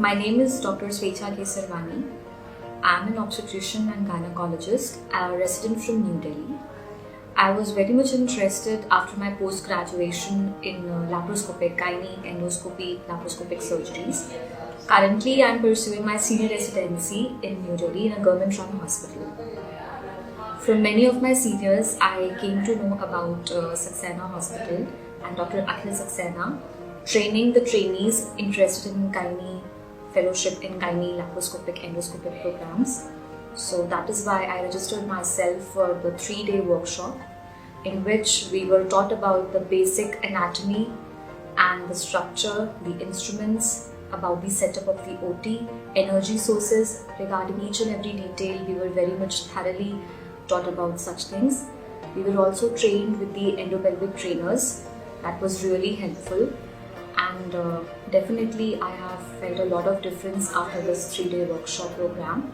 My name is Dr. Swechcha Kesarwani. I am an obstetrician and gynaecologist, a resident from New Delhi. I was very much interested after my post-graduation in laparoscopic, gynae, endoscopy, laparoscopic surgeries. Currently, I am pursuing my senior residency in New Delhi in a government-run hospital. From many of my seniors, I came to know about Saxena Hospital and Dr. Akhil Saxena, training the trainees interested in gynae, fellowship in gynae, laparoscopic, endoscopic programs. So that is why I registered myself for the 3-day workshop in which we were taught about the basic anatomy and the structure, the instruments, about the setup of the OT, energy sources. Regarding each and every detail, we were very much thoroughly taught about such things. We were also trained with the endopelvic trainers. That was really helpful. And definitely I have felt a lot of difference after this 3-day workshop program,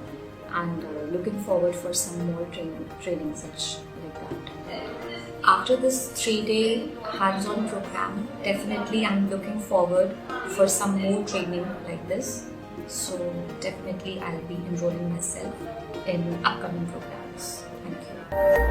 and looking forward for some more training such like that. After this 3-day hands-on program, definitely I'm looking forward for some more training like this. So definitely I'll be enrolling myself in upcoming programs. Thank you.